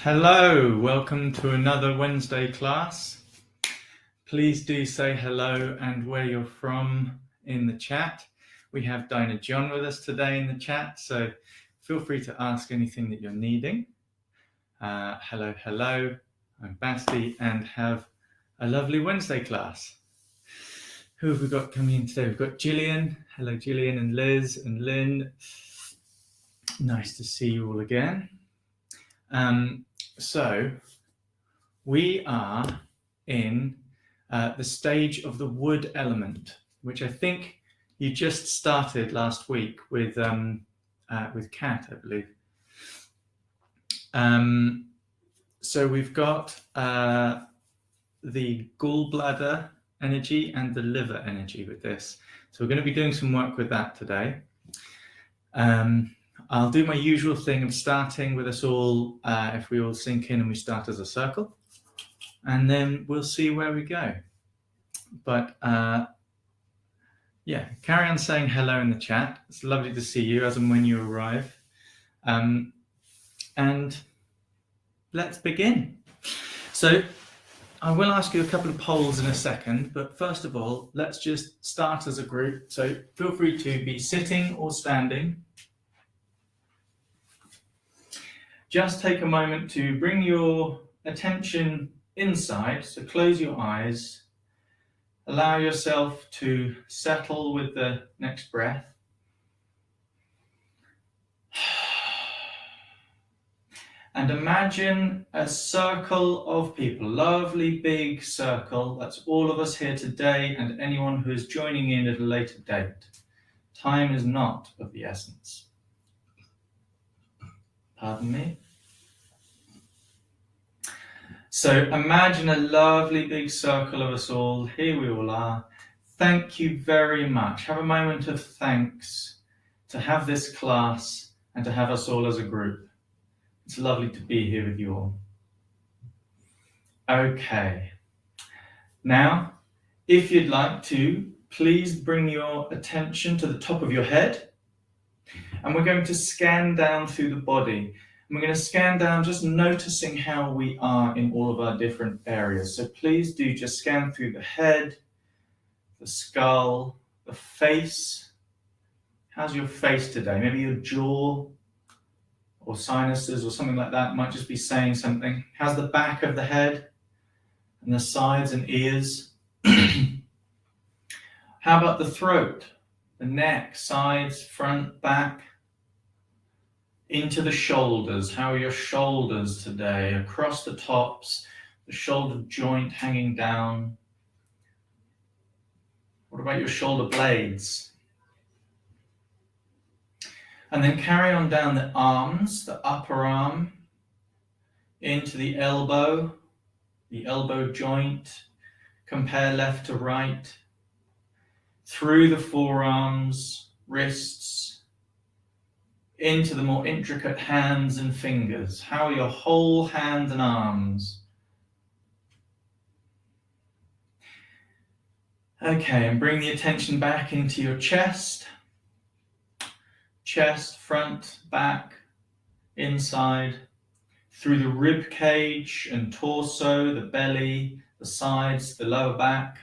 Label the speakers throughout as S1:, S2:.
S1: Hello, welcome to another Wednesday class. Please do say hello and where you're from in the chat. We have Dinah John with us today in the chat, so feel free to ask anything that you're needing. Hello, I'm Basti and have a lovely Wednesday class. Who have we got coming in today? We've got Gillian. Hello, Gillian and Liz and Lynn. Nice to see you all again. So we are in the stage of the wood element, which I think you just started last week with Kat, I believe. So we've got the gallbladder energy and the liver energy with this. So we're going to be doing some work with that today. I'll do my usual thing of starting with us all, if we all sink in and we start as a circle, and then we'll see where we go. But yeah, carry on saying hello in the chat. It's lovely to see you as and when you arrive. And let's begin. So I will ask you a couple of polls in a second, but first of all, let's just start as a group. So feel free to be sitting or standing. Just take a moment to bring your attention inside, so close your eyes, allow yourself to settle with the next breath. And imagine a circle of people, lovely big circle. That's all of us here today and anyone who is joining in at a later date. Time is not of the essence. Pardon me. So imagine a lovely big circle of us all. Here we all are. Thank you very much. Have a moment of thanks to have this class and to have us all as a group. It's lovely to be here with you all. Okay. Now, if you'd like to, please bring your attention to the top of your head. And we're going to scan down through the body. And we're going to scan down just noticing how we are in all of our different areas. So please do just scan through the head, the skull, the face. How's your face today? Maybe your jaw or sinuses or something like that might just be saying something. How's the back of the head and the sides and ears? How about the throat, the neck, sides, front, back? Into the shoulders. How are your shoulders today? Across the tops, the shoulder joint hanging down. What about your shoulder blades? And then carry on down the arms, the upper arm, into the elbow joint. Compare left to right. Through the forearms, wrists, into the more intricate hands and fingers. How are your whole hands and arms? Okay, and bring the attention back into your chest. Chest, front, back, inside, through the rib cage and torso, the belly, the sides, the lower back.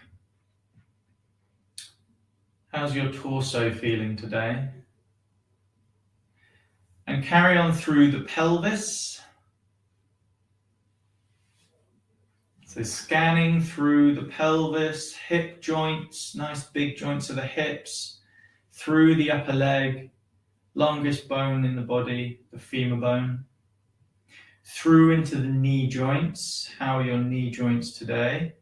S1: How's your torso feeling today? And carry on through the pelvis. So scanning through the pelvis, hip joints, nice big joints of the hips, through the upper leg, longest bone in the body, the femur bone, through into the knee joints. How are your knee joints today?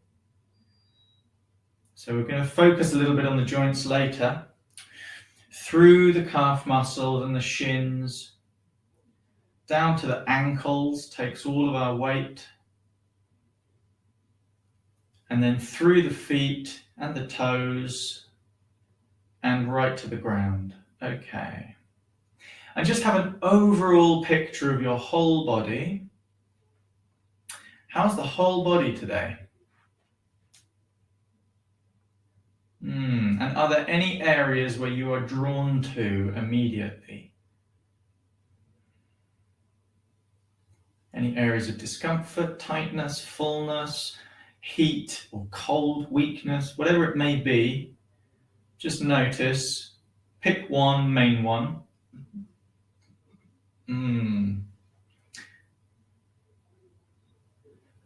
S1: So we're going to focus a little bit on the joints later. Through the calf muscles and the shins, down to the ankles, takes all of our weight. And then through the feet and the toes and right to the ground. Okay. And just have an overall picture of your whole body. How's the whole body today? And are there any areas where you are drawn to immediately? Any areas of discomfort, tightness, fullness, heat or cold, weakness, whatever it may be, just notice. Pick one, main one.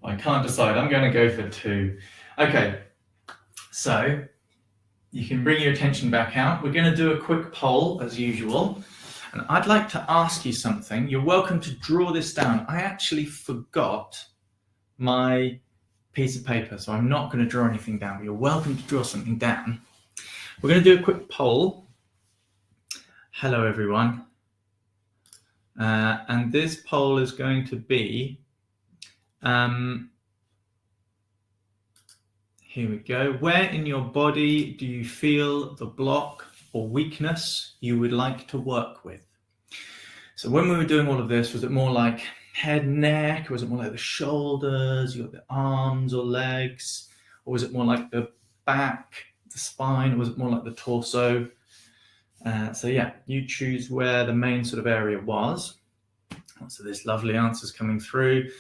S1: I can't decide. I'm going to go for 2. Okay, so you can bring your attention back out. We're going to do a quick poll as usual. And I'd like to ask you something. You're welcome to draw this down. I actually forgot my piece of paper, so I'm not going to draw anything down, but you're welcome to draw something down. We're going to do a quick poll. Hello, everyone. And this poll is going to be, here we go. Where in your body do you feel the block or weakness you would like to work with? So when we were doing all of this, was it more like head, neck, or was it more like the shoulders, you got the arms or legs, or was it more like the back, the spine, or was it more like the torso? So yeah, you choose where the main sort of area was. So there's lovely answers coming through.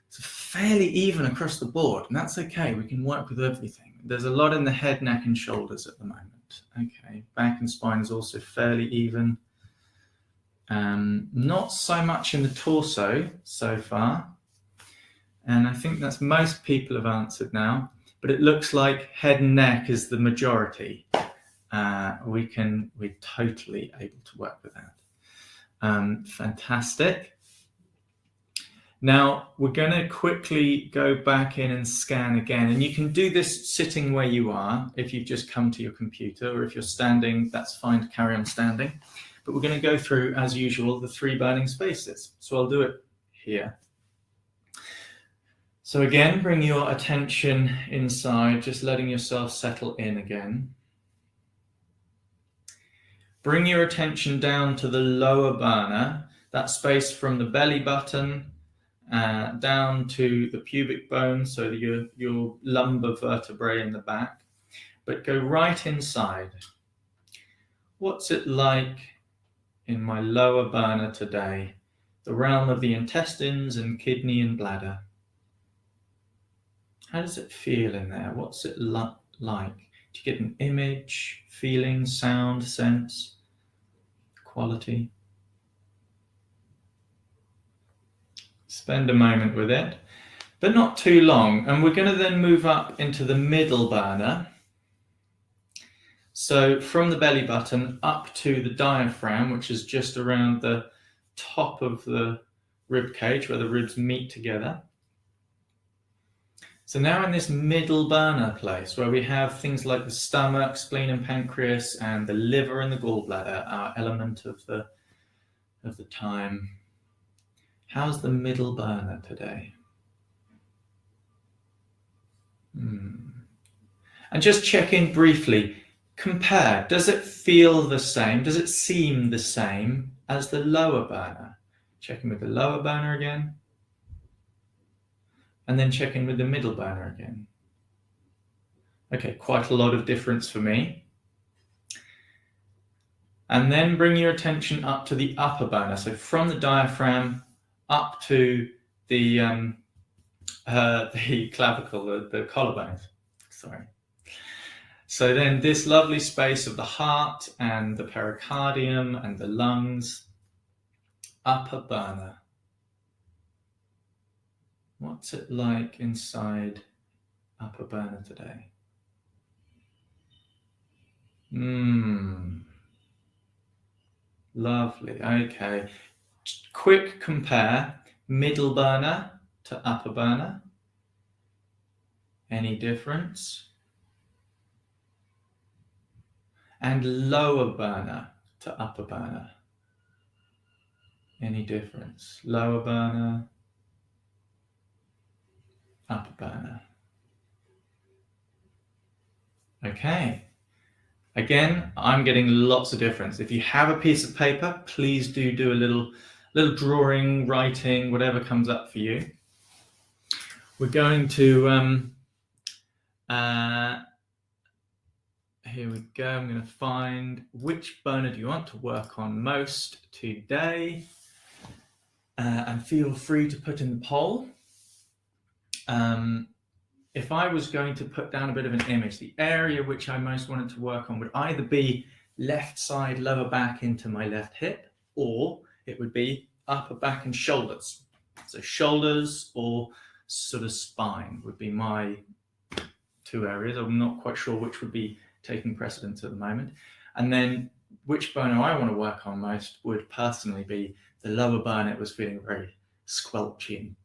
S1: It's fairly even across the board, and that's okay. We can work with everything. There's a lot in the head, neck, and shoulders at the moment. Okay, back and spine is also fairly even. Not so much in the torso so far. And I think that's most people have answered now, but it looks like head and neck is the majority. We're totally able to work with that. Fantastic. Now we're going to quickly go back in and scan again, and you can do this sitting where you are if you've just come to your computer, or if you're standing, that's fine to carry on standing. But we're going to go through, as usual, the 3 burning spaces. So I'll do it here. So again, bring your attention inside, just letting yourself settle in again. Bring your attention down to the lower burner, that space from the belly button down to the pubic bone, so your lumbar vertebrae in the back, but go right inside. What's it like in my lower burner today, the realm of the intestines and kidney and bladder? How does it feel in there? What's it like? Do you get an image, feeling, sound, sense, quality? Spend a moment with it, but not too long. And we're going to then move up into the middle burner. So from the belly button up to the diaphragm, which is just around the top of the rib cage where the ribs meet together. So now in this middle burner place where we have things like the stomach, spleen and pancreas, and the liver and the gallbladder, our element of the time. How's the middle burner today? And just check in briefly. Compare. Does it feel the same? Does it seem the same as the lower burner? Check in with the lower burner again. And then check in with the middle burner again. Okay, quite a lot of difference for me. And then bring your attention up to the upper burner. So from the diaphragm up to the clavicle, the collarbones. Sorry. So then this lovely space of the heart and the pericardium and the lungs, upper burner. What's it like inside upper burner today? Lovely. Okay. Quick compare middle burner to upper burner. Any difference? And lower burner to upper burner. Any difference? Lower burner, upper burner. Okay. Again, I'm getting lots of difference. If you have a piece of paper, please do a little drawing, writing, whatever comes up for you. We're going to, here we go. I'm going to find which burner do you want to work on most today. and feel free to put in the poll. If I was going to put down a bit of an image, the area which I most wanted to work on would either be left side lower back into my left hip, or it would be upper back and shoulders. So shoulders or sort of spine would be my two areas. I'm not quite sure which would be taking precedence at the moment. And then which burner I want to work on most would personally be the lower burner. It was feeling very squelchy and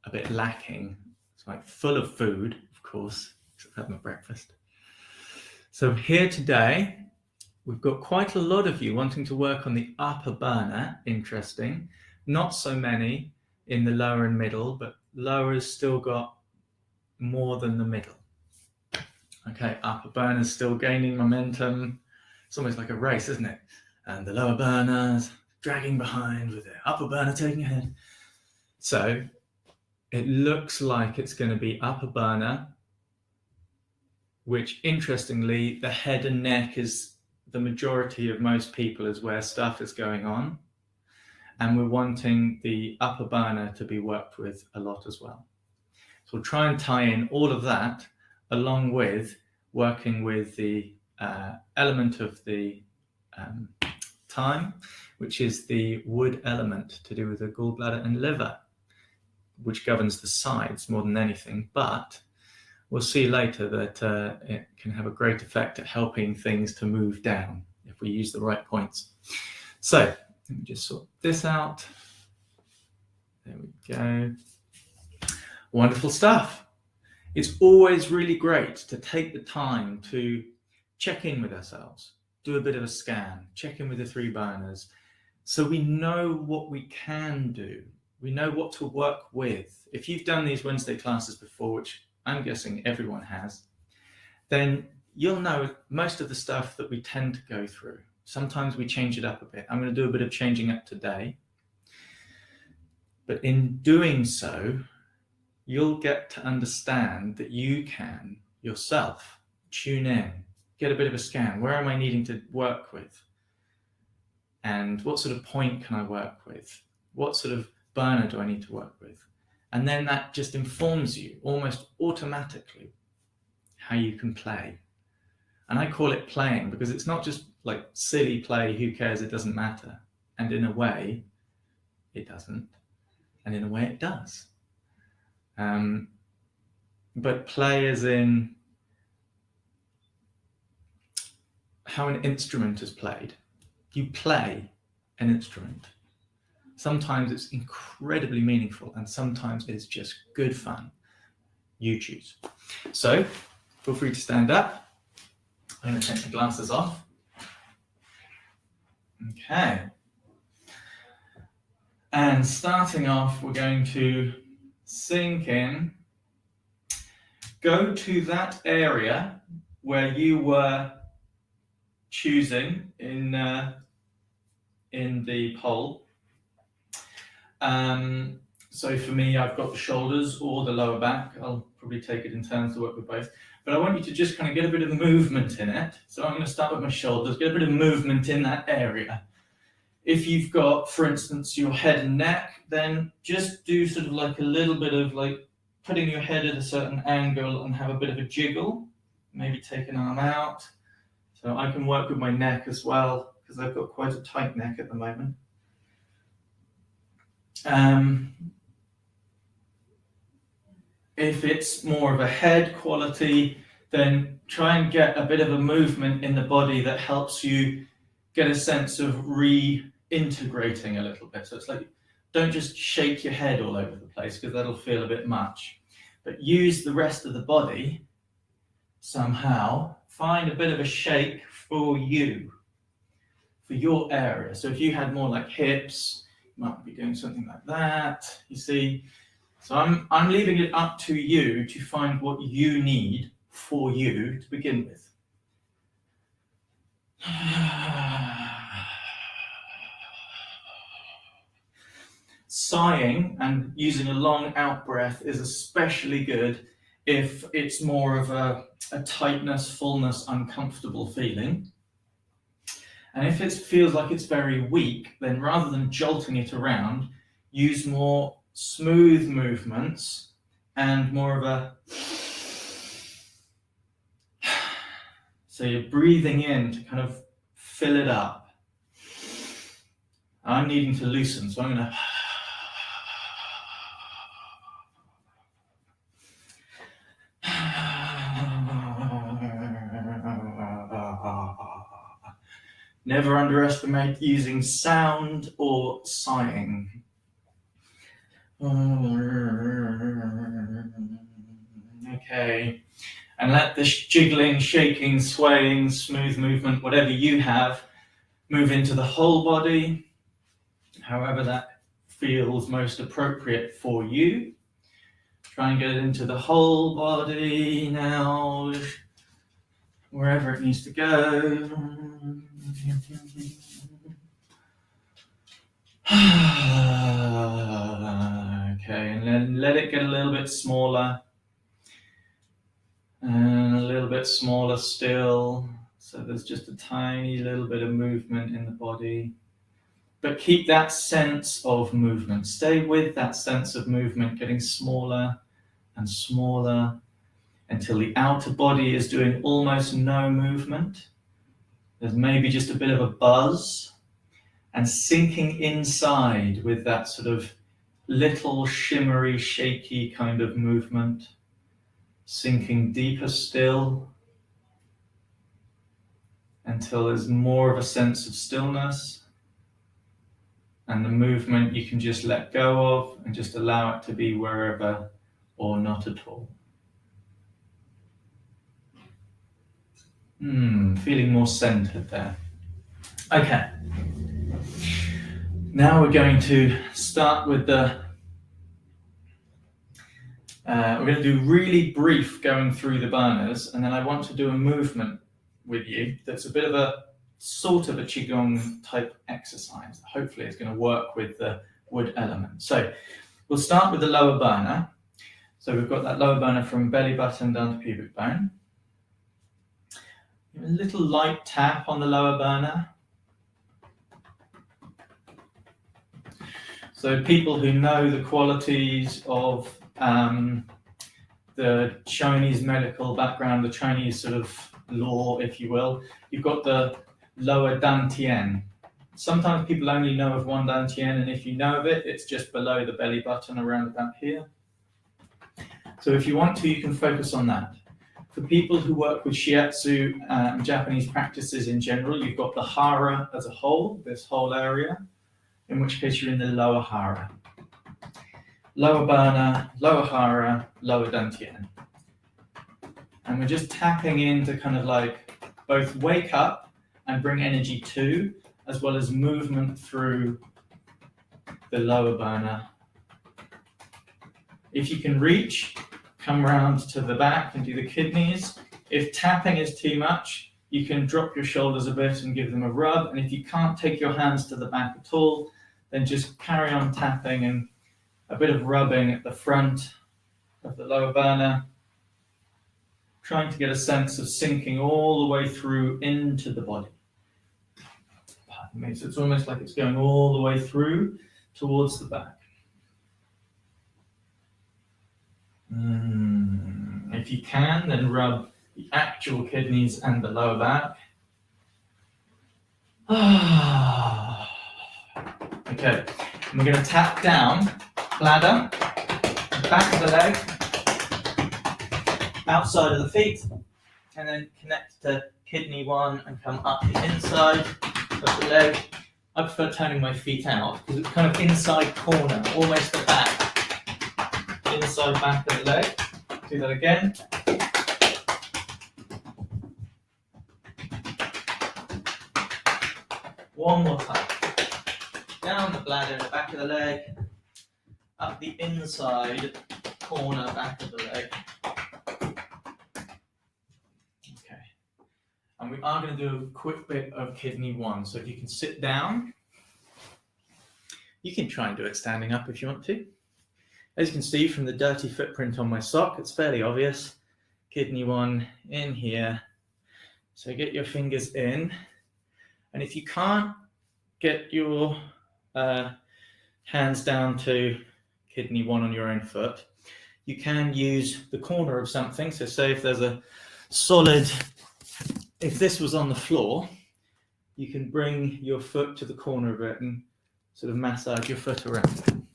S1: a bit lacking. It's like full of food, of course, because I've had my breakfast. So here today, we've got quite a lot of you wanting to work on the upper burner. Interesting. Not so many in the lower and middle, but lower has still got more than the middle. Okay, upper burner's still gaining momentum. It's almost like a race, isn't it? And the lower burner's dragging behind with the upper burner taking ahead. So it looks like it's going to be upper burner, which interestingly, the head and neck is the majority of most people is where stuff is going on. And we're wanting the upper burner to be worked with a lot as well. So we'll try and tie in all of that along with working with the element of the time, which is the wood element to do with the gallbladder and liver, which governs the sides more than anything. But we'll see later that it can have a great effect at helping things to move down if we use the right points. So let me just sort this out. There we go. Wonderful stuff. It's always really great to take the time to check in with ourselves, do a bit of a scan, check in with the three burners, so we know what we can do. We know what to work with. If you've done these Wednesday classes before, which I'm guessing everyone has, then you'll know most of the stuff that we tend to go through. Sometimes we change it up a bit. I'm going to do a bit of changing up today. But in doing so, you'll get to understand that you can yourself tune in, get a bit of a scan. Where am I needing to work with? And what sort of point can I work with? What sort of burner do I need to work with? And then that just informs you almost automatically how you can play. And I call it playing because it's not just like silly play, who cares, it doesn't matter. And in a way, it doesn't. And in a way, it does. But play as in how an instrument is played. You play an instrument. Sometimes it's incredibly meaningful and sometimes it's just good fun. You choose. So feel free to stand up. I'm going to take the glasses off. Okay. And starting off, we're going to sink in. Go to that area where you were choosing in the poll. So for me, I've got the shoulders or the lower back. I'll probably take it in turns to work with both. But I want you to just kind of get a bit of movement in it. So I'm going to start with my shoulders, get a bit of movement in that area. If you've got, for instance, your head and neck, then just do sort of like a little bit of like putting your head at a certain angle and have a bit of a jiggle. Maybe take an arm out. So I can work with my neck as well because I've got quite a tight neck at the moment. If it's more of a head quality, then try and get a bit of a movement in the body that helps you get a sense of reintegrating a little bit. So it's like, don't just shake your head all over the place because that'll feel a bit much. But use the rest of the body somehow. Find a bit of a shake for you, for your area. So if you had more like hips, you might be doing something like that, you see. So I'm leaving it up to you to find what you need for you to begin with. Sighing and using a long out breath is especially good if it's more of a tightness, fullness, uncomfortable feeling. And if it feels like it's very weak, then rather than jolting it around, use more smooth movements and more of a... So you're breathing in to kind of fill it up. I'm needing to loosen, so I'm going to... Never underestimate using sound or sighing. Okay. And let this jiggling, shaking, swaying, smooth movement, whatever you have, move into the whole body, however that feels most appropriate for you. Try and get it into the whole body now, wherever it needs to go. Okay, and then let it get a little bit smaller. And a little bit smaller still. So there's just a tiny little bit of movement in the body. But keep that sense of movement. Stay with that sense of movement, getting smaller and smaller until the outer body is doing almost no movement. There's maybe just a bit of a buzz, and sinking inside with that sort of little shimmery, shaky kind of movement. Sinking deeper still until there's more of a sense of stillness, and the movement you can just let go of and just allow it to be wherever or not at all. Feeling more centered there. Okay. Now we're going to start with we're going to do really brief going through the burners, and then I want to do a movement with you that's a bit of a sort of a Qi Gong type exercise. Hopefully it's going to work with the wood element. So we'll start with the lower burner. So we've got that lower burner from belly button down to pubic bone. A little light tap on the lower burner. So people who know the qualities of the Chinese medical background, the Chinese sort of law, if you will, you've got the lower dantian. Sometimes people only know of one dantian, and if you know of it, it's just below the belly button around about here. So if you want to, you can focus on that. For people who work with Shiatsu and Japanese practices in general, you've got the hara as a whole, this whole area, in which case you're in the lower hara. Lower burner, lower hara, lower dantian. And we're just tapping in to kind of like both wake up and bring energy to, as well as movement through the lower burner. If you can reach, come round to the back and do the kidneys. If tapping is too much, you can drop your shoulders a bit and give them a rub. And if you can't take your hands to the back at all, then just carry on tapping and a bit of rubbing at the front of the lower burner, trying to get a sense of sinking all the way through into the body. Pardon me. So it's almost like it's going all the way through towards the back. If you can, then rub the actual kidneys and the lower back. Okay, and we're going to tap down, bladder, back of the leg, outside of the feet, and then connect to kidney 1 and come up the inside of the leg. I prefer turning my feet out because it's kind of inside corner, almost the back. Inside back of the leg. Do that again. One more time. Down the bladder in the back of the leg. Up the inside corner back of the leg. Okay. And we are going to do a quick bit of kidney 1. So if you can sit down, you can try and do it standing up if you want to. As you can see from the dirty footprint on my sock, it's fairly obvious. Kidney 1 in here. So get your fingers in. And if you can't get your hands down to kidney 1 on your own foot. You can use the corner of something. So say if there's a solid, if this was on the floor, you can bring your foot to the corner of it and sort of massage your foot around.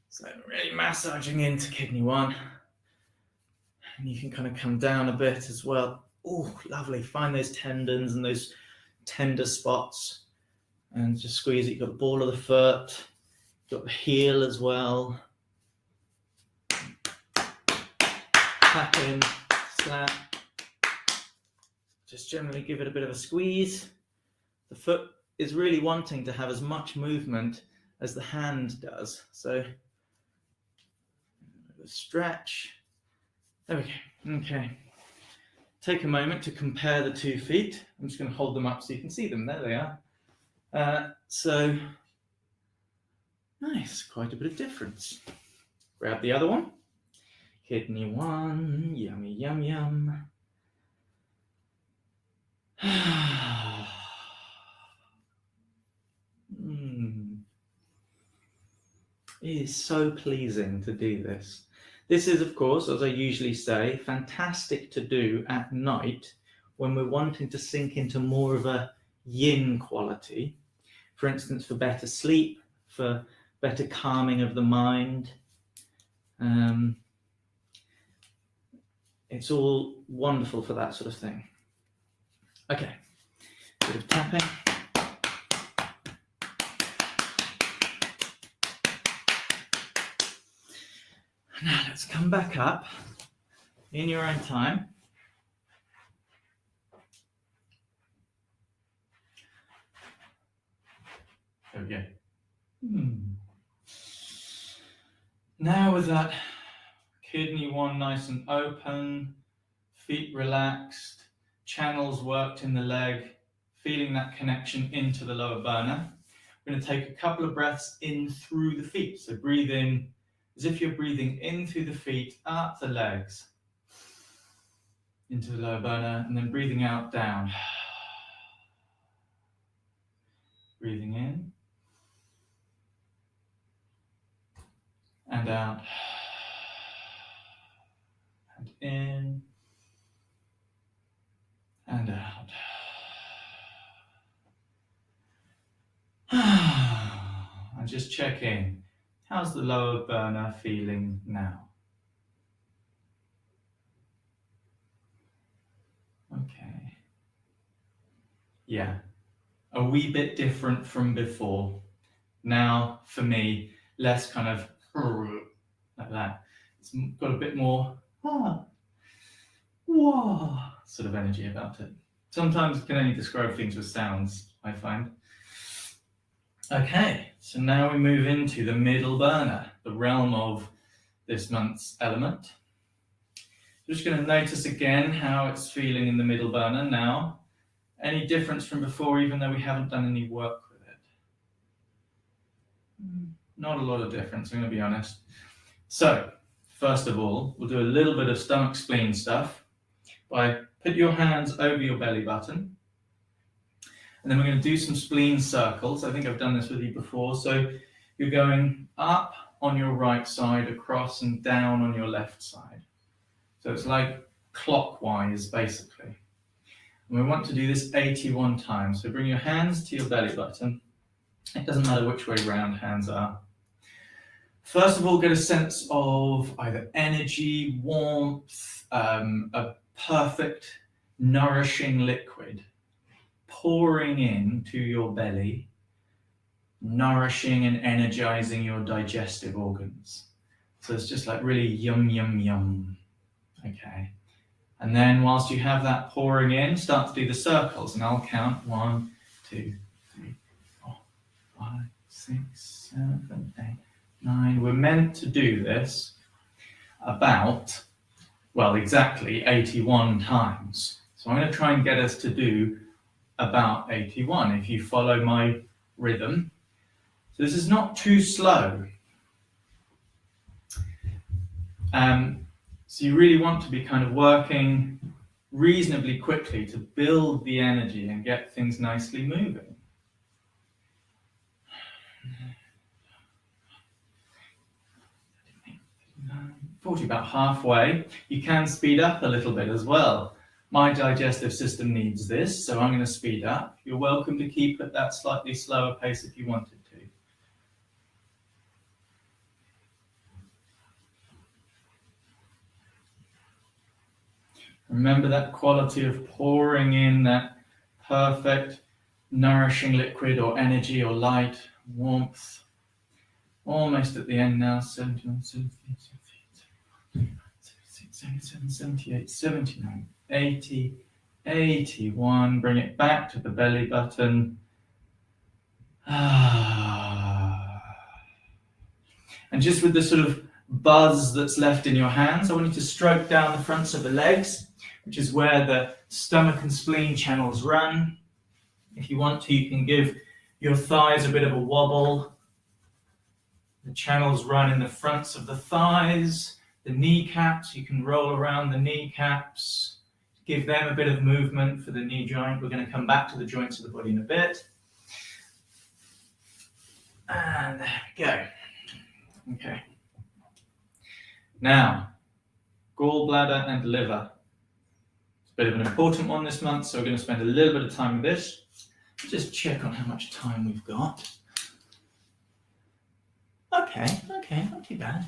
S1: So really massaging into kidney 1. And you can kind of come down a bit as well. Oh, lovely. Find those tendons and those tender spots. And just squeeze it. You've got the ball of the foot. You've got the heel as well. Tap in, slap. Just generally give it a bit of a squeeze. The foot is really wanting to have as much movement as the hand does. So stretch. There we go. Okay. Take a moment to compare the 2 feet. I'm just going to hold them up so you can see them. There they are. So nice, quite a bit of difference. Grab the other one. Kidney 1, yummy, yum, yum. It is so pleasing to do this. This is, of course, as I usually say, fantastic to do at night when we're wanting to sink into more of a yin quality. For instance, for better sleep, for better calming of the mind. It's all wonderful for that sort of thing. Okay, bit of tapping. Now let's come back up in your own time. There we go. Now with that kidney 1 nice and open, feet relaxed, channels worked in the leg, feeling that connection into the lower burner. We're going to take a couple of breaths in through the feet. So breathe in as if you're breathing in through the feet, up the legs, into the lower burner, and then breathing out, down. Breathing in and out, and in and out. And just check in. How's the lower burner feeling now? Okay. Yeah, a wee bit different from before. Now, for me, less kind of like that. It's got a bit more sort of energy about it. Sometimes you can only describe things with sounds, I find. Okay, so now we move into the middle burner, the realm of this month's element. Just going to notice again how it's feeling in the middle burner now. Any difference from before, even though we haven't done any work with it? Not a lot of difference, I'm going to be honest. So, first of all, we'll do a little bit of stomach spleen stuff by put your hands over your belly button. And then we're going to do some spleen circles. I think I've done this with you before. So you're going up on your right side, across and down on your left side. So it's like clockwise, basically. And we want to do this 81 times. So bring your hands to your belly button. It doesn't matter which way round hands are. First of all, get a sense of either energy, warmth, a perfect, nourishing liquid pouring into your belly, nourishing and energizing your digestive organs. So it's just like really yum, yum, yum. Okay. And then whilst you have that pouring in, start to do the circles. And I'll count 1, 2, 3, 4, 5, 6, 7, 8, 9. We're meant to do this about, well, exactly 81 times. So I'm going to try and get us to do about 81 if you follow my rhythm. So this is not too slow. So you really want to be kind of working reasonably quickly to build the energy and get things nicely moving. 40, about halfway. You can speed up a little bit as well. My digestive system needs this, so I'm going to speed up. You're welcome to keep at that slightly slower pace if you wanted to. Remember that quality of pouring in that perfect, nourishing liquid or energy or light, warmth. Almost at the end now. 71, 78, 77, 78, 79, 80, 81. Bring it back to the belly button. And just with the sort of buzz that's left in your hands, I want you to stroke down the fronts of the legs, which is where the stomach and spleen channels run. If you want to, you can give your thighs a bit of a wobble. The channels run in the fronts of the thighs, the kneecaps. You can roll around the kneecaps, give them a bit of movement for the knee joint. We're going to come back to the joints of the body in a bit. And there we go. Okay. Now, gallbladder and liver. It's a bit of an important one this month, so we're going to spend a little bit of time with this. Just check on how much time we've got. Okay, not too bad.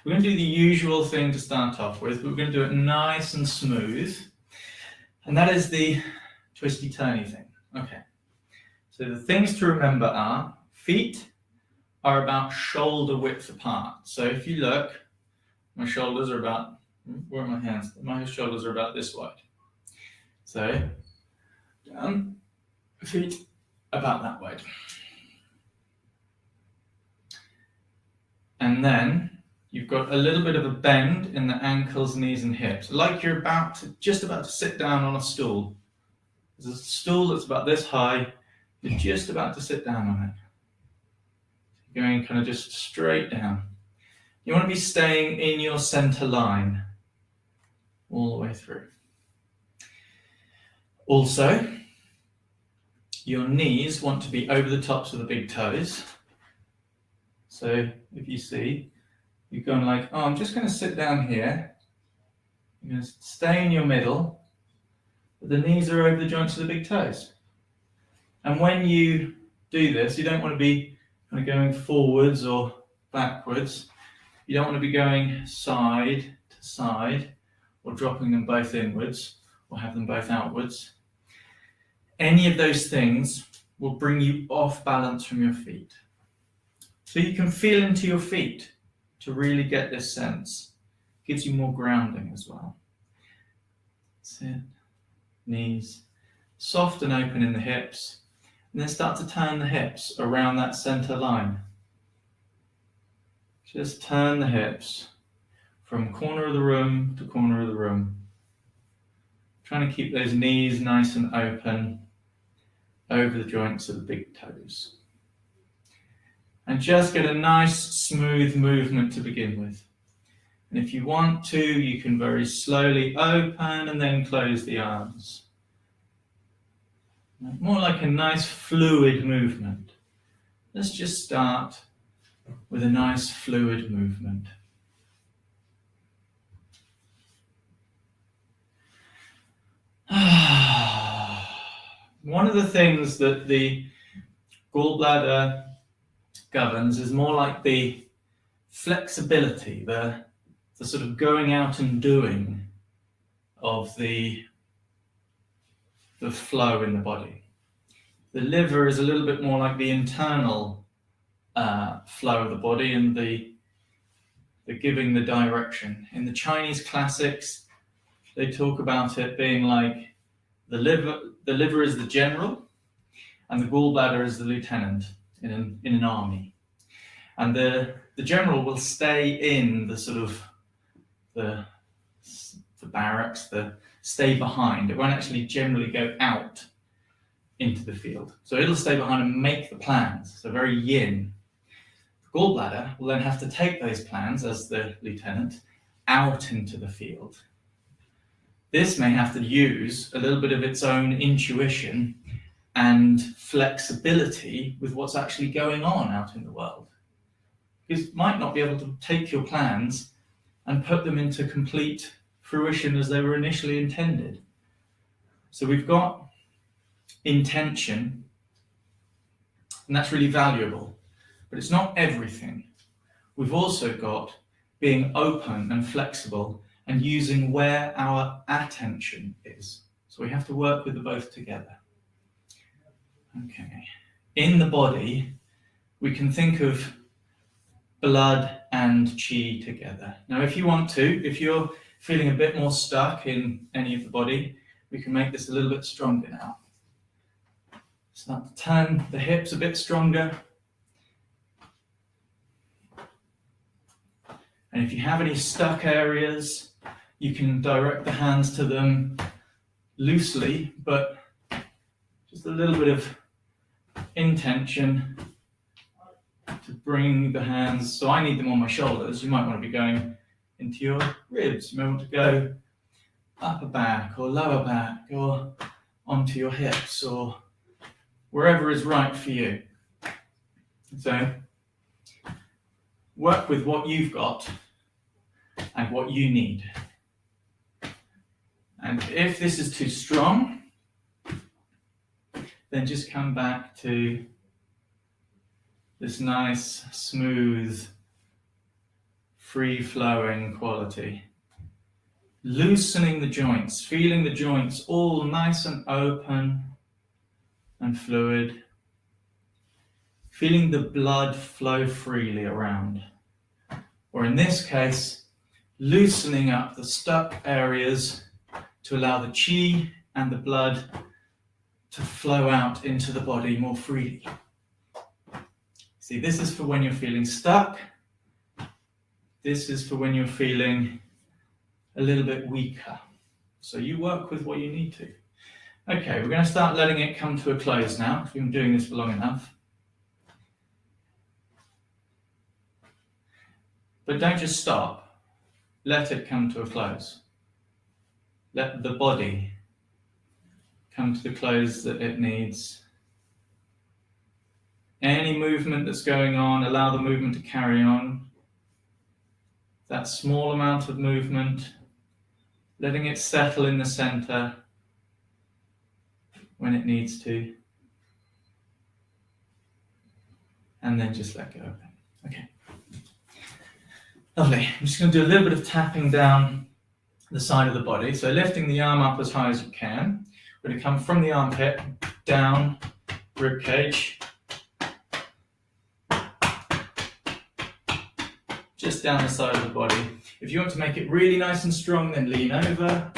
S1: We're going to do the usual thing to start off with, but we're going to do it nice and smooth. And that is the twisty-turny thing. Okay. So the things to remember are, feet are about shoulder width apart. So if you look, my shoulders are about, where are my hands? My shoulders are about this wide. So, down, feet about that wide. And then you've got a little bit of a bend in the ankles, knees, and hips, like you're just about to sit down on a stool. There's a stool that's about this high. You're just about to sit down on it. You're going kind of just straight down. You want to be staying in your center line all the way through. Also, your knees want to be over the tops of the big toes. So if you see, you're going like, oh, I'm just going to sit down here. You're going to stay in your middle, but the knees are over the joints of the big toes. And when you do this, you don't want to be kind of going forwards or backwards. You don't want to be going side to side or dropping them both inwards or have them both outwards. Any of those things will bring you off balance from your feet. So you can feel into your feet to really get this sense. Gives you more grounding as well. Sit, knees, soft and open in the hips, and then start to turn the hips around that center line. Just turn the hips from corner of the room to corner of the room. Trying to keep those knees nice and open over the joints of the big toes. And just get a nice smooth movement to begin with. And if you want to, you can very slowly open and then close the arms. More like a nice fluid movement. Let's just start with a nice fluid movement. One of the things that the gallbladder governs is more like the flexibility, the sort of going out and doing of the flow in the body. The liver is a little bit more like the internal flow of the body and the giving the direction. In the Chinese classics, they talk about it being like the liver is the general and the gallbladder is the lieutenant in an army. And the general will stay in the sort of the barracks, stay behind. It won't actually generally go out into the field. So it'll stay behind and make the plans. So very yin. The gallbladder will then have to take those plans as the lieutenant out into the field. This may have to use a little bit of its own intuition and flexibility with what's actually going on out in the world. You might not be able to take your plans and put them into complete fruition as they were initially intended. So we've got intention, and that's really valuable, but it's not everything. We've also got being open and flexible and using where our attention is. So we have to work with the both together. Okay. In the body, we can think of blood and qi together. Now, if you want to, if you're feeling a bit more stuck in any of the body, we can make this a little bit stronger now. Start to turn the hips a bit stronger. And if you have any stuck areas, you can direct the hands to them loosely, but just a little bit of intention to bring the hands. So I need them on my shoulders. You might want to be going into your ribs. You may want to go upper back or lower back or onto your hips or wherever is right for you. So work with what you've got and what you need. And if this is too strong, then just come back to this nice, smooth, free-flowing quality. Loosening the joints, feeling the joints all nice and open and fluid. Feeling the blood flow freely around. Or in this case, loosening up the stuck areas to allow the qi and the blood to flow out into the body more freely. See, this is for when you're feeling stuck. This is for when you're feeling a little bit weaker. So you work with what you need to. Okay, we're going to start letting it come to a close now, because we've been doing this for long enough. But don't just stop. Let it come to a close. Let the body come to the close that it needs. Any movement that's going on, allow the movement to carry on. That small amount of movement, letting it settle in the center when it needs to. And then just let go of it. Okay. Lovely. I'm just going to do a little bit of tapping down the side of the body. So lifting the arm up as high as you can. We're going to come from the armpit, down, rib cage. Just down the side of the body. If you want to make it really nice and strong, then lean over.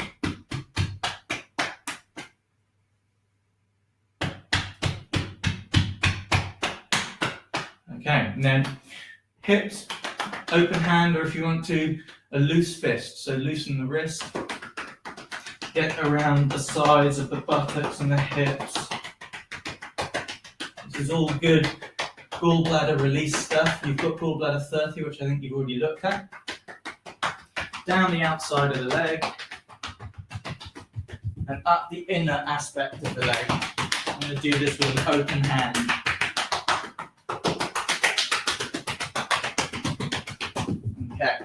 S1: Okay, and then hips, open hand, or if you want to, a loose fist. So loosen the wrist. Get around the sides of the buttocks and the hips. This is all good gallbladder release stuff. You've got gallbladder 30, which I think you've already looked at. Down the outside of the leg and up the inner aspect of the leg. I'm going to do this with an open hand. Okay.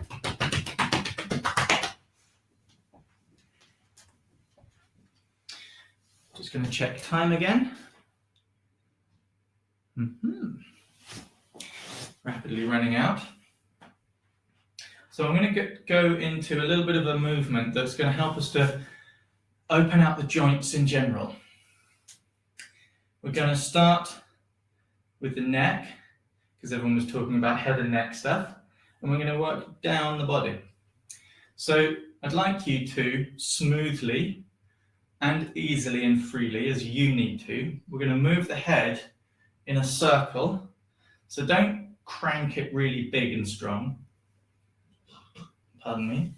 S1: Just going to check time again. Rapidly running out. So I'm going to go into a little bit of a movement that's going to help us to open out the joints in general. We're going to start with the neck, because everyone was talking about head and neck stuff, and we're going to work down the body. So I'd like you to smoothly and easily and freely, as you need to, we're going to move the head in a circle. So don't crank it really big and strong, pardon me,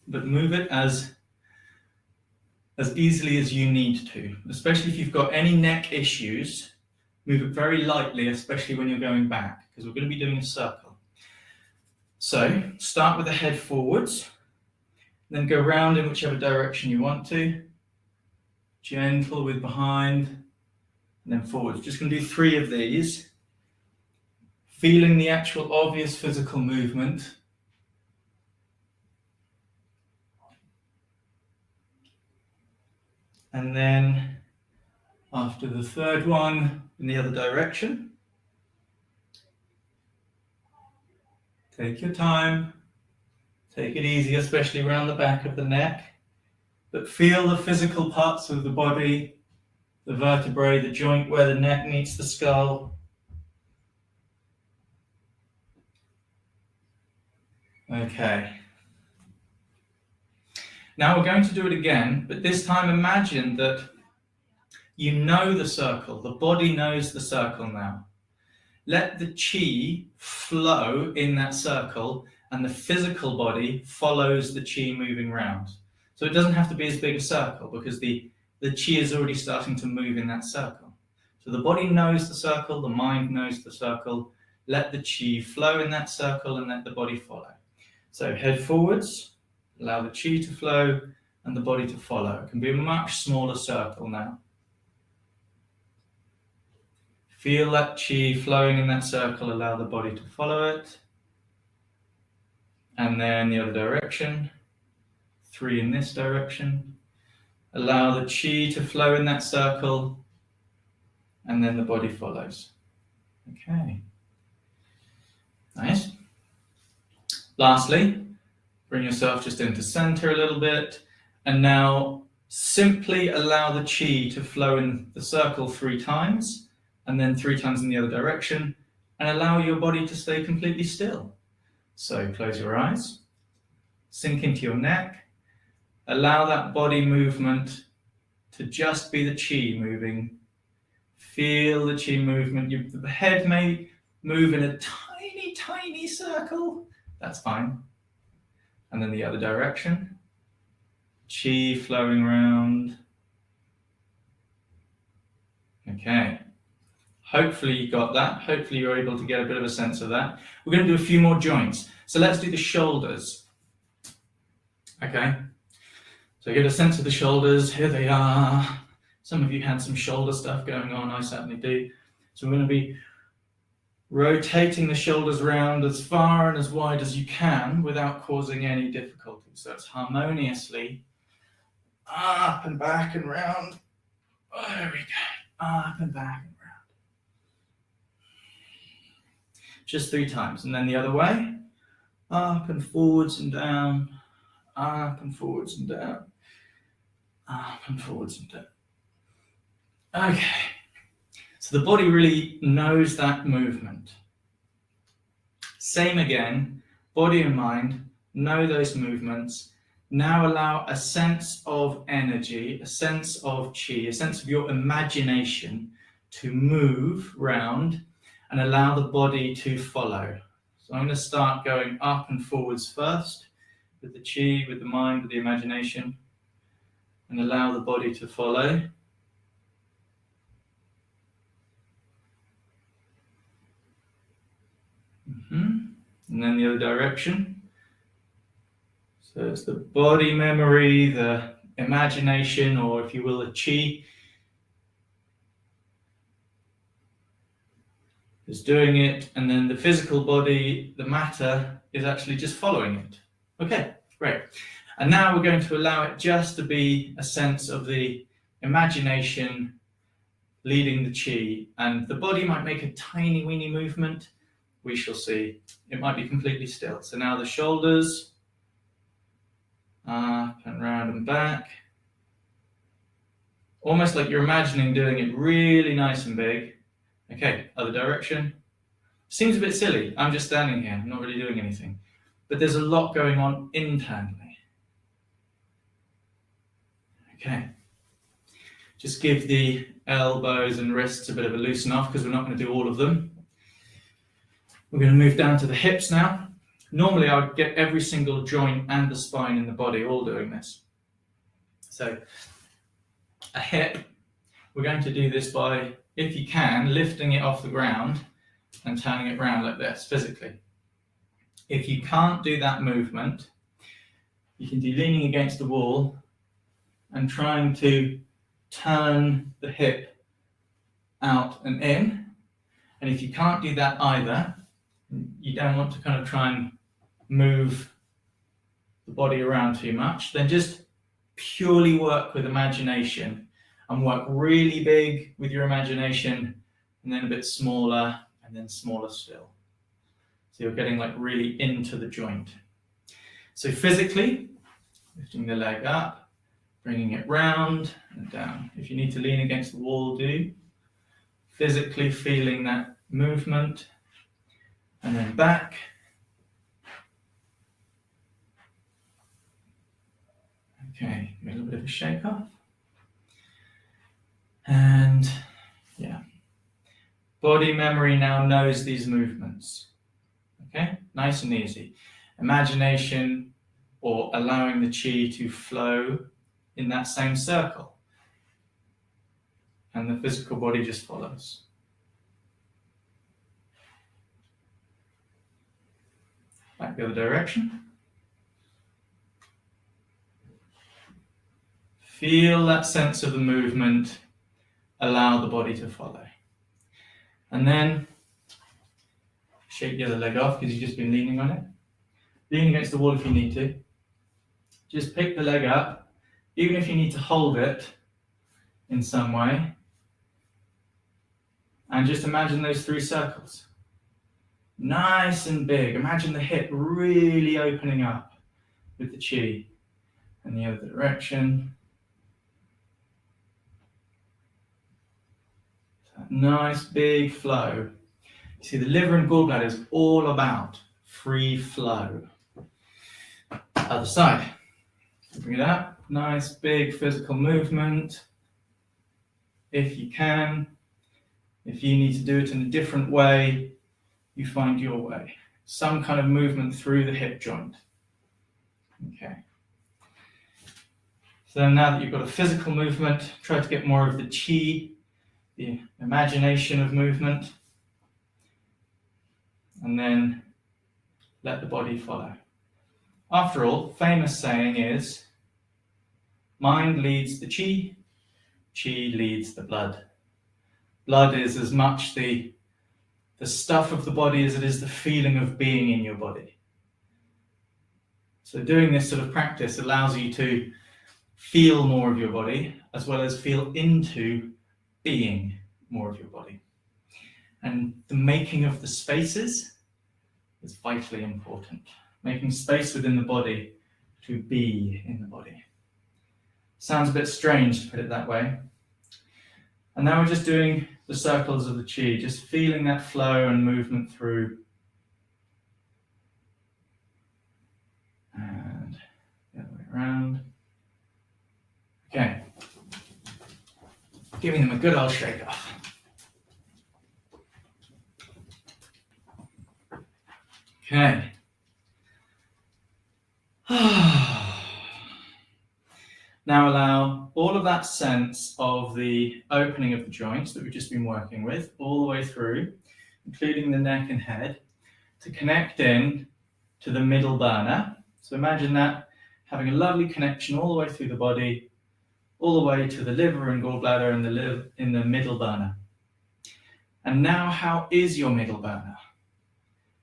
S1: but move it as easily as you need to, especially if you've got any neck issues. Move it very lightly, especially when you're going back, because we're going to be doing a circle. So start with the head forwards, then go round in whichever direction you want to. Gentle with behind and then forwards. Just going to do 3 of these. Feeling the actual obvious physical movement. And then after the 3rd one, in the other direction. Take your time. Take it easy, especially around the back of the neck. But feel the physical parts of the body, the vertebrae, the joint where the neck meets the skull. Okay. Now we're going to do it again, but this time imagine that you know the circle. The body knows the circle now. Let the qi flow in that circle and the physical body follows the qi moving round. So it doesn't have to be as big a circle because the qi is already starting to move in that circle. So the body knows the circle, the mind knows the circle. Let the qi flow in that circle and let the body follow. So head forwards, allow the qi to flow and the body to follow. It can be a much smaller circle now. Feel that qi flowing in that circle, allow the body to follow it. And then the other direction, 3 in this direction. Allow the qi to flow in that circle, and then the body follows. Okay. Nice. Lastly, bring yourself just into center a little bit, and now simply allow the qi to flow in the circle 3 times, and then 3 times in the other direction, and allow your body to stay completely still. So close your eyes, sink into your neck, allow that body movement to just be the qi moving. Feel the qi movement. The head may move in a tiny, tiny circle. That's fine. And then the other direction. Qi flowing around. Okay. Hopefully you got that. Hopefully you're able to get a bit of a sense of that. We're going to do a few more joints. So let's do the shoulders. Okay. So get a sense of the shoulders. Here they are. Some of you had some shoulder stuff going on. I certainly do. So we're going to be rotating the shoulders around as far and as wide as you can without causing any difficulty. So it's harmoniously up and back and round. Oh, there we go. Up and back and round. Just 3 times. And then the other way. Up and forwards and down. Up and forwards and down. Up and forwards and down. Okay. So the body really knows that movement. Same again. Body and mind know those movements. Now allow a sense of energy, a sense of qi, a sense of your imagination to move round and allow the body to follow. So I'm going to start going up and forwards first with the qi, with the mind, with the imagination, and allow the body to follow. And then the other direction. So it's the body memory, the imagination, or if you will, the qi is doing it, and then the physical body, the matter, is actually just following it. Okay, great. And now we're going to allow it just to be a sense of the imagination leading the qi, and the body might make a tiny weeny movement. We shall see. It might be completely still. So now the shoulders, up and round and back. Almost like you're imagining doing it really nice and big. Okay, other direction. Seems a bit silly. I'm just standing here, I'm not really doing anything. But there's a lot going on internally. Okay. Just give the elbows and wrists a bit of a loosen off because we're not going to do all of them. We're going to move down to the hips now. Normally I would get every single joint and the spine in the body all doing this. So a hip, we're going to do this by, if you can, lifting it off the ground and turning it around like this physically. If you can't do that movement, you can do leaning against the wall and trying to turn the hip out and in. And if you can't do that either, you don't want to kind of try and move the body around too much, then just purely work with imagination and work really big with your imagination and then a bit smaller and then smaller still. So you're getting like really into the joint. So physically, lifting the leg up, bringing it round and down. If you need to lean against the wall, do. Physically feeling that movement and then back. Okay, a little bit of a shake off. And yeah, body memory now knows these movements. Okay, nice and easy. Imagination or allowing the Qi to flow in that same circle. And the physical body just follows. Back the other direction. Feel that sense of the movement. Allow the body to follow. And then shake the other leg off because you've just been leaning on it. Lean against the wall if you need to. Just pick the leg up, even if you need to hold it in some way. And just imagine those 3 circles. Nice and big. Imagine the hip really opening up with the Qi. And the other direction. That nice big flow. You see, the liver and gallbladder is all about free flow. Other side. Bring it up. Nice big physical movement. If you can. If you need to do it in a different way, you find your way. Some kind of movement through the hip joint. Okay. So now that you've got a physical movement, try to get more of the Qi, the imagination of movement, and then let the body follow. After all, famous saying is, mind leads the Qi, Qi leads the blood. Blood is as much the stuff of the body as it is the feeling of being in your body. So doing this sort of practice allows you to feel more of your body, as well as feel into being more of your body. And the making of the spaces is vitally important. Making space within the body to be in the body. Sounds a bit strange to put it that way. And now we're just doing the circles of the Qi, just feeling that flow and movement through. And the other way around. Okay. Giving them a good old shake off. Okay. Now allow all of that sense of the opening of the joints that we've just been working with all the way through, including the neck and head, to connect in to the middle burner. So imagine that having a lovely connection all the way through the body, all the way to the liver and gallbladder and in the middle burner. And now, how is your middle burner?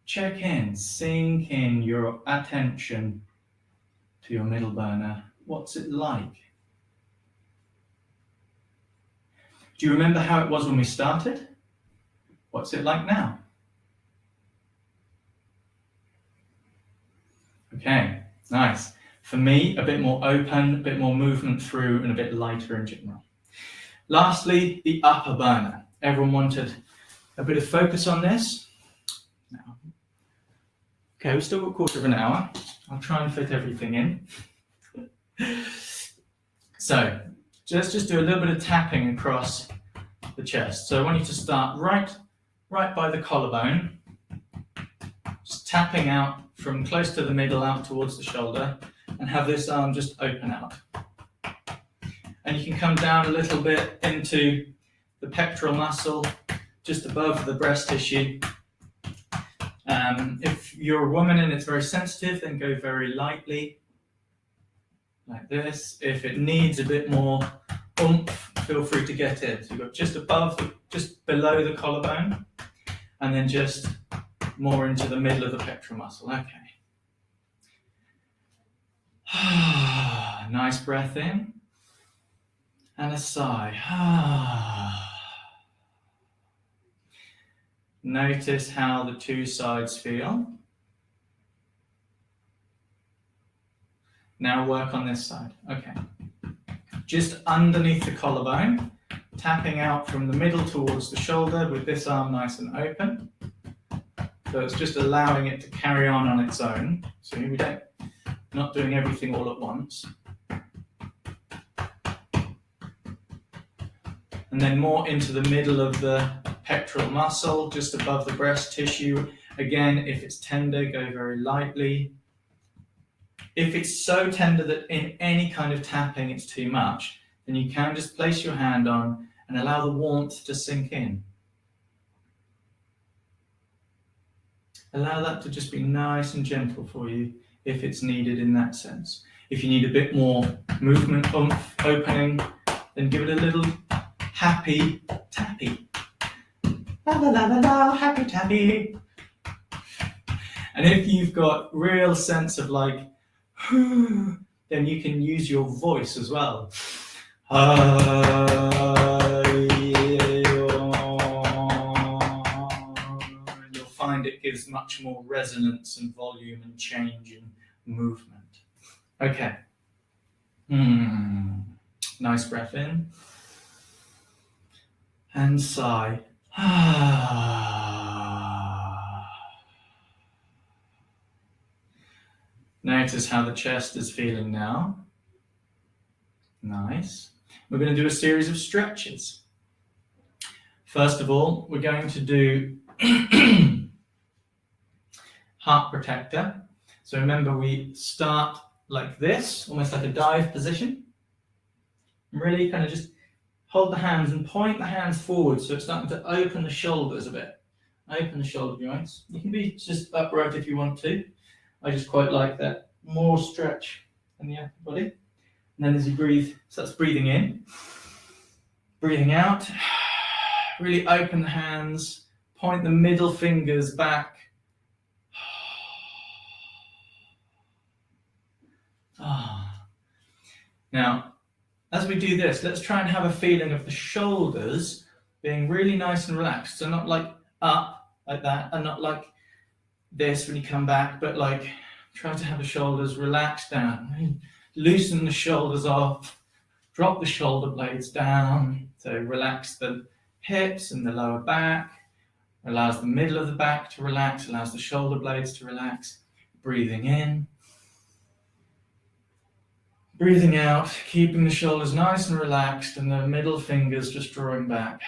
S1: Check in, sink in your attention to your middle burner. What's it like? Do you remember how it was when we started? What's it like now? Okay, nice. For me, a bit more open, a bit more movement through, and a bit lighter in general. Lastly, the upper burner. Everyone wanted a bit of focus on this. Now, okay, we've still got a quarter of an hour. I'll try and fit everything in. So, let's just do a little bit of tapping across the chest. So I want you to start right by the collarbone, just tapping out from close to the middle out towards the shoulder, and have this arm just open out. And you can come down a little bit into the pectoral muscle, just above the breast tissue. If you're a woman and it's very sensitive, then go very lightly, like this. If it needs a bit more oomph feel free to get in. So you've got just below the collarbone, and then just more into the middle of the pectoral muscle. Okay. Nice breath in, and a sigh. Notice how the two sides feel. Now work on this side. Okay. Just underneath the collarbone, tapping out from the middle towards the shoulder with this arm nice and open. So it's just allowing it to carry on its own. So not doing everything all at once. And then more into the middle of the pectoral muscle, just above the breast tissue. Again, if it's tender, go very lightly. If it's so tender that in any kind of tapping it's too much, then you can just place your hand on and allow the warmth to sink in. Allow that to just be nice and gentle for you if it's needed in that sense. If you need a bit more movement, oomph, opening, then give it a little happy tappy. La la la la la, happy tappy. And if you've got real sense of like, then you can use your voice as well. You'll find it gives much more resonance and volume and change and movement. Okay. Nice breath in. And sigh. Notice how the chest is feeling now. Nice. We're going to do a series of stretches. First of all, we're going to do heart protector. So remember, we start like this, almost like a dive position. And really kind of just hold the hands and point the hands forward, so it's starting to open the shoulders a bit. Open the shoulder joints. You can be just upright if you want to. I just quite like that. More stretch in the upper body. And then as you breathe, starts breathing in. Breathing out. Really open the hands. Point the middle fingers back. Now, as we do this, let's try and have a feeling of the shoulders being really nice and relaxed. So not like up like that, and not like this when you come back, but like try to have the shoulders relaxed down. Loosen the shoulders off, drop the shoulder blades down. So relax the hips and the lower back, allows the middle of the back to relax, allows the shoulder blades to relax. Breathing in. Breathing out, keeping the shoulders nice and relaxed and the middle fingers just drawing back.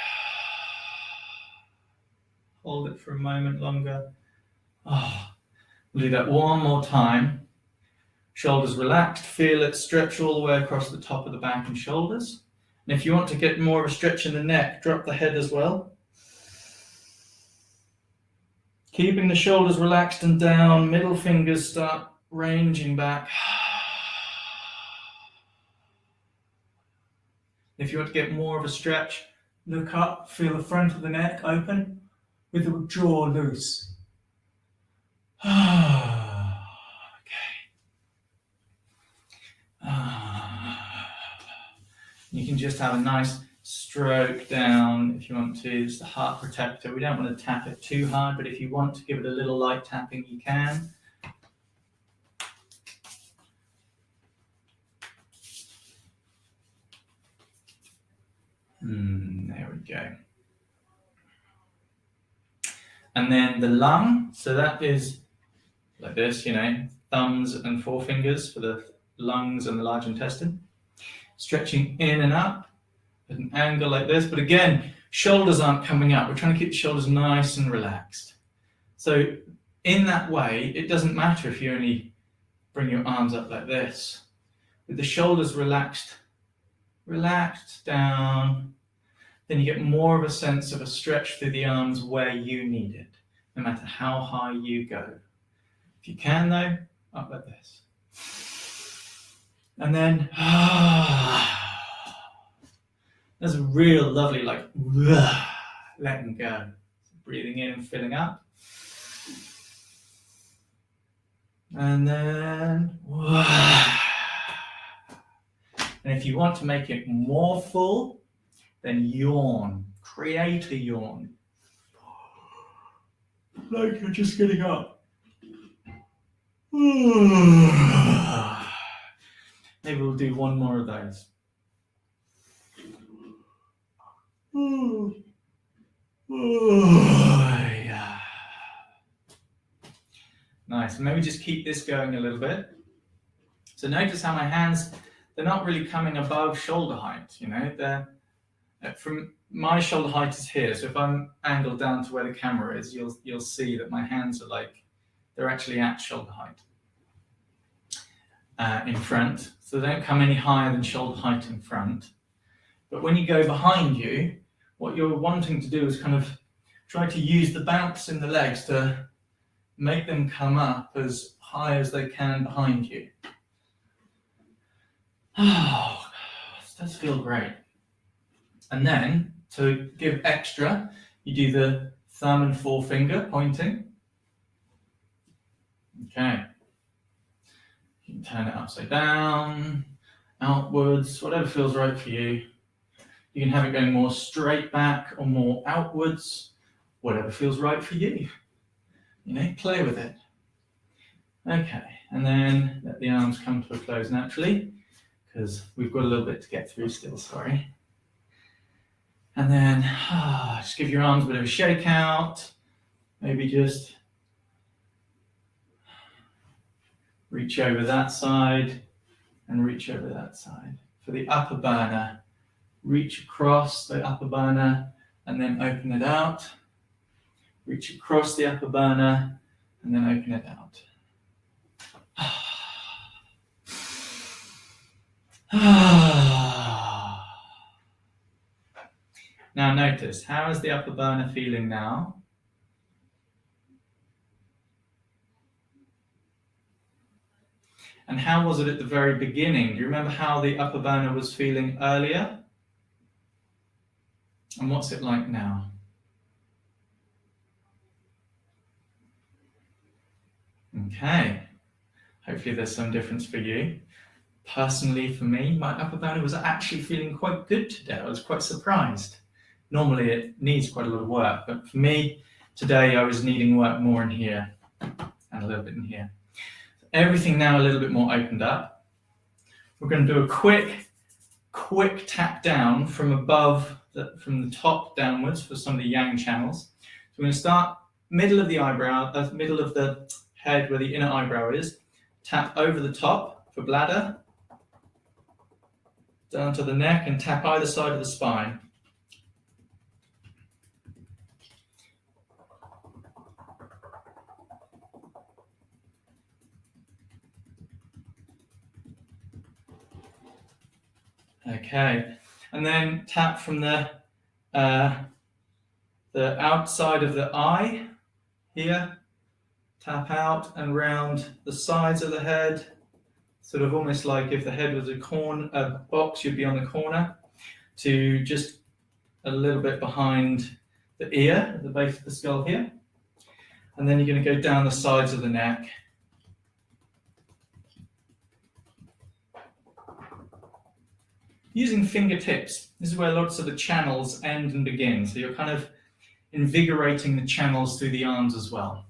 S1: Hold it for a moment longer. We'll do that one more time. Shoulders relaxed, feel it stretch all the way across the top of the back and shoulders. And if you want to get more of a stretch in the neck, drop the head as well. Keeping the shoulders relaxed and down, middle fingers start ranging back. If you want to get more of a stretch, look up, feel the front of the neck open with the jaw loose. Okay. You can just have a nice stroke down if you want to. It's the heart protector. We don't want to tap it too hard, but if you want to give it a little light tapping, you can. There we go. And then the lung, so that is like this, thumbs and forefingers for the lungs and the large intestine. Stretching in and up at an angle like this, but again, shoulders aren't coming up. We're trying to keep the shoulders nice and relaxed. So in that way, it doesn't matter if you only bring your arms up like this. With the shoulders relaxed down, then you get more of a sense of a stretch through the arms where you need it, no matter how high you go. If you can though, up like this. And then That's a real lovely, like, letting go. Breathing in and filling up. And then, and if you want to make it more full, then yawn. Create a yawn. Like you're just getting up. Maybe we'll do one more of those. Yeah. Nice. Maybe just keep this going a little bit. So notice how my hands, they're not really coming above shoulder height, you know, they're from my shoulder height is here. So if I'm angled down to where the camera is, you'll see that my hands are like, they're actually at shoulder height in front. So they don't come any higher than shoulder height in front. But when you go behind you, what you're wanting to do is kind of try to use the bounce in the legs to make them come up as high as they can behind you. Oh, this does feel great. And then, to give extra, you do the thumb and forefinger pointing. Okay. You can turn it upside down, outwards, whatever feels right for you. You can have it going more straight back or more outwards, whatever feels right for you. You know, play with it. Okay, and then let the arms come to a close naturally, because we've got a little bit to get through still, sorry. And then just give your arms a bit of a shake out. Maybe just reach over that side and reach over that side. For the upper burner, reach across the upper burner and then open it out. Reach across the upper burner and then open it out. Now notice, how is the upper burner feeling now? And how was it at the very beginning? Do you remember how the upper burner was feeling earlier? And what's it like now? Okay. Hopefully there's some difference for you. Personally, for me, my upper burner was actually feeling quite good today. I was quite surprised. Normally it needs quite a lot of work, but for me, today I was needing work more in here and a little bit in here. Everything now a little bit more opened up. We're going to do a quick tap down from above, from the top downwards for some of the yang channels. So we're going to start middle of the eyebrow, middle of the head where the inner eyebrow is. Tap over the top for bladder, down to the neck, and tap either side of the spine. Okay, and then tap from the outside of the eye here, tap out and round the sides of the head, sort of almost like if the head was a box, you'd be on the corner, to just a little bit behind the ear, at the base of the skull here. And then you're going to go down the sides of the neck. Using fingertips, this is where lots of the channels end and begin. So you're kind of invigorating the channels through the arms as well.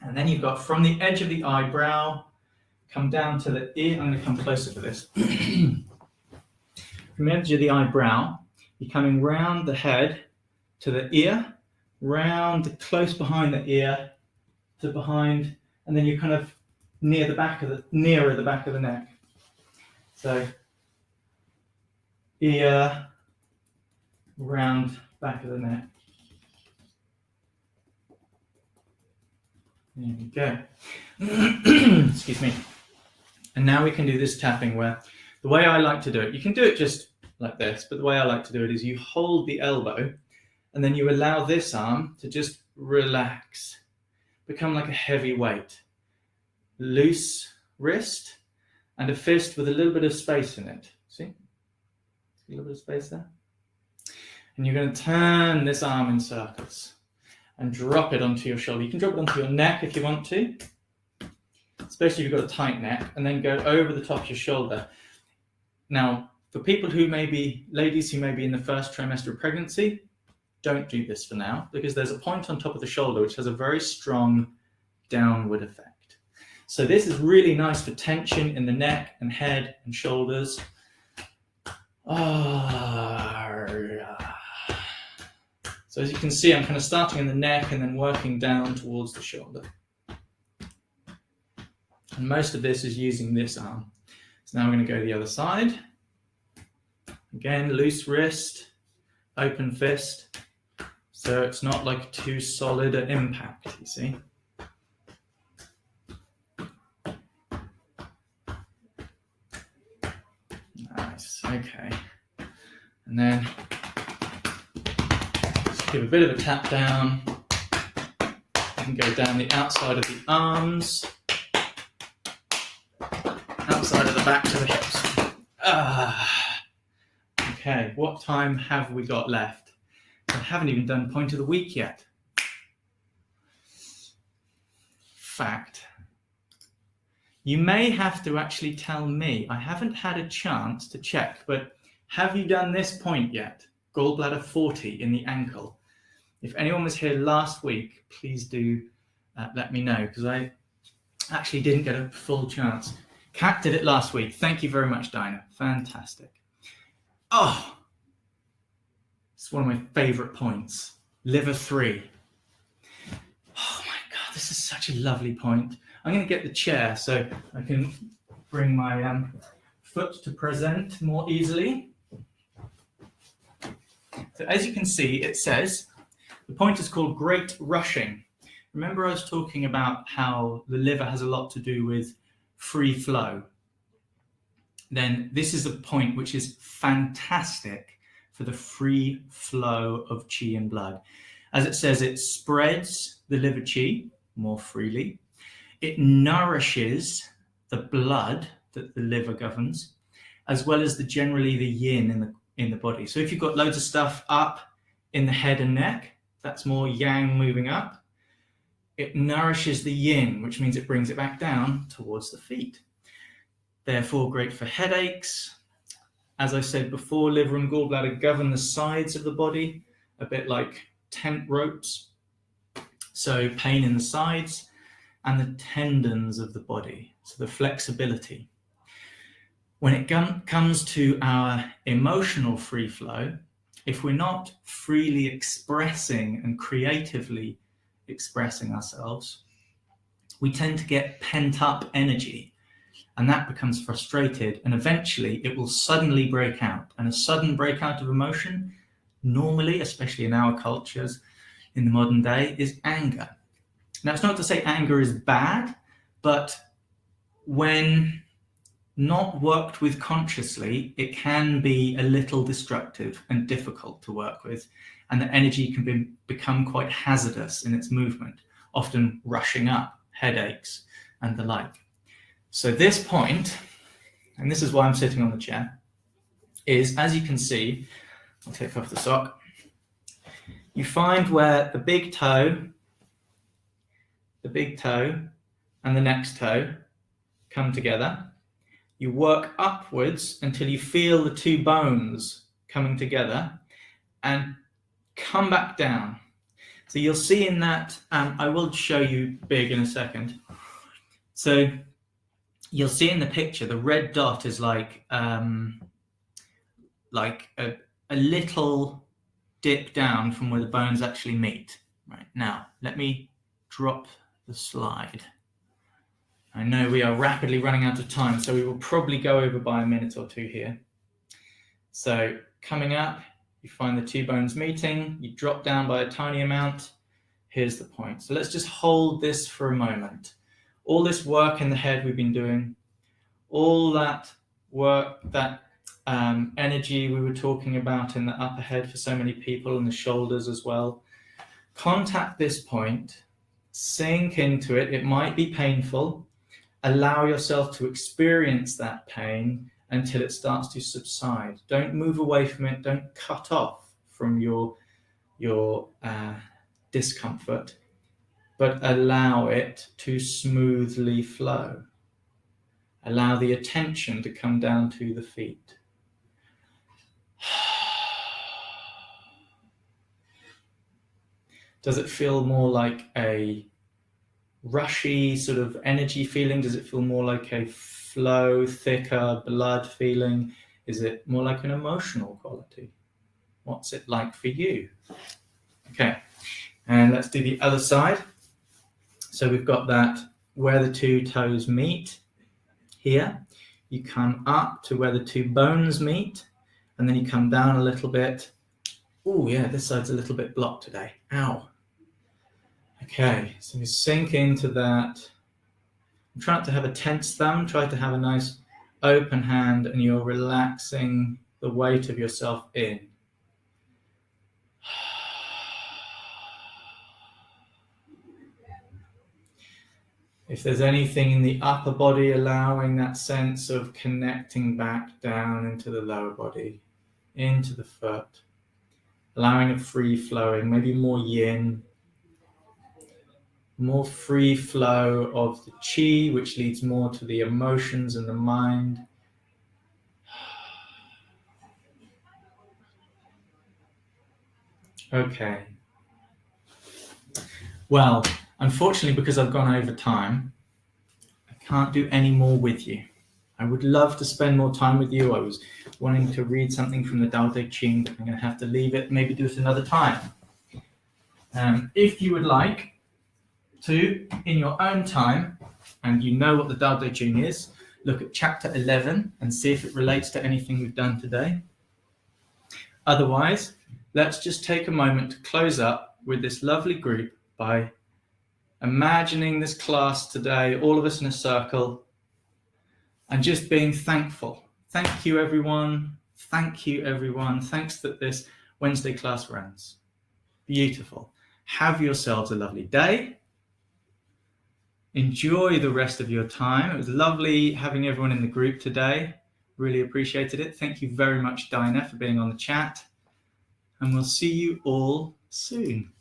S1: And then you've got from the edge of the eyebrow, come down to the ear. I'm going to come closer for this. From the edge of the eyebrow, you're coming round the head to the ear, round close behind the ear to behind, and then you're kind of nearer the back of the neck. So ear, round back of the neck. There we go. Excuse me. And now we can do this tapping where the way I like to do it, you can do it just like this, but the way I like to do it is you hold the elbow and then you allow this arm to just relax, become like a heavy weight. Loose wrist and a fist with a little bit of space in it. See? A little bit of space there. And you're going to turn this arm in circles and drop it onto your shoulder. You can drop it onto your neck if you want to, especially if you've got a tight neck, and then go over the top of your shoulder. Now, for people who may be, ladies who may be in the first trimester of pregnancy, don't do this for now, because there's a point on top of the shoulder which has a very strong downward effect. So this is really nice for tension in the neck and head and shoulders. So as you can see, I'm kind of starting in the neck and then working down towards the shoulder. And most of this is using this arm. So now we're going to go to the other side. Again, loose wrist, open fist. So it's not like too solid an impact, you see. Nice, okay. And then just give a bit of a tap down. You can go down the outside of the arms, outside of the back to the hips. Okay, what time have we got left? I haven't even done point of the week yet. Fact. You may have to actually tell me, I haven't had a chance to check, but have you done this point yet? Gallbladder 40 in the ankle. If anyone was here last week, please do let me know, because I actually didn't get a full chance. Kat did it last week. Thank you very much, Dinah. Fantastic. Oh, it's one of my favorite points. Liver 3. Oh my God, this is such a lovely point. I'm going to get the chair so I can bring my foot to present more easily. So as you can see, it says, the point is called great rushing. Remember I was talking about how the liver has a lot to do with free flow. Then this is a point which is fantastic for the free flow of qi and blood. As it says, it spreads the liver qi more freely. It nourishes the blood that the liver governs, as well as generally the yin in the body. So if you've got loads of stuff up in the head and neck, that's more yang moving up. It nourishes the yin, which means it brings it back down towards the feet. Therefore, great for headaches. As I said before, liver and gallbladder govern the sides of the body, a bit like tent ropes. So pain in the sides and the tendons of the body, so the flexibility. When it comes to our emotional free flow, if we're not freely expressing and creatively expressing ourselves, we tend to get pent up energy, and that becomes frustrated, and eventually it will suddenly break out. And a sudden breakout of emotion, normally, especially in our cultures in the modern day, is anger. Now, it's not to say anger is bad, but when not worked with consciously, it can be a little destructive and difficult to work with, and the energy can become quite hazardous in its movement, often rushing up, headaches, and the like. So this point, and this is why I'm sitting on the chair, is, as you can see, I'll take off the sock, you find where the big toe and the next toe come together. You work upwards until you feel the two bones coming together and come back down. So you'll see in that, I will show you big in a second. So you'll see in the picture, the red dot is like a little dip down from where the bones actually meet. Right, now, let me drop the slide. I know we are rapidly running out of time, so we will probably go over by a minute or two here. So coming up, you find the two bones meeting, you drop down by a tiny amount. Here's the point. So let's just hold this for a moment. All this work in the head we've been doing, all that work, that energy we were talking about in the upper head for so many people, and the shoulders as well. Contact this point, sink into it. It might be painful. Allow yourself to experience that pain until it starts to subside. Don't move away from it. Don't cut off from your discomfort, but allow it to smoothly flow. Allow the attention to come down to the feet. Does it feel more like a rushy sort of energy feeling? Does it feel more like a flow, thicker blood feeling? Is it more like an emotional quality? What's it like for you? Okay, and let's do the other side. So we've got that where the two toes meet here. You come up to where the two bones meet, and then you come down a little bit. Oh yeah, this side's a little bit blocked today. Ow. Okay, so you sink into that. Try not to have a tense thumb. Try to have a nice open hand, and you're relaxing the weight of yourself in. If there's anything in the upper body, allowing that sense of connecting back down into the lower body, into the foot, allowing a free flowing, maybe more yin, more free flow of the qi, which leads more to the emotions and the mind. Okay. Well, unfortunately, because I've gone over time, I can't do any more with you. I would love to spend more time with you. I was wanting to read something from the Tao Te Ching, but I'm going to have to leave it, maybe do it another time. If you would like to, in your own time, and you know what the Tao Te Ching is, look at chapter 11 and see if it relates to anything we've done today. Otherwise, let's just take a moment to close up with this lovely group by imagining this class today, all of us in a circle, and just being thankful. Thank you, everyone. Thank you, everyone. Thanks that this Wednesday class runs. Beautiful. Have yourselves a lovely day. Enjoy the rest of your time. It was lovely having everyone in the group today. Really appreciated it. Thank you very much, Dinah, for being on the chat. And we'll see you all soon.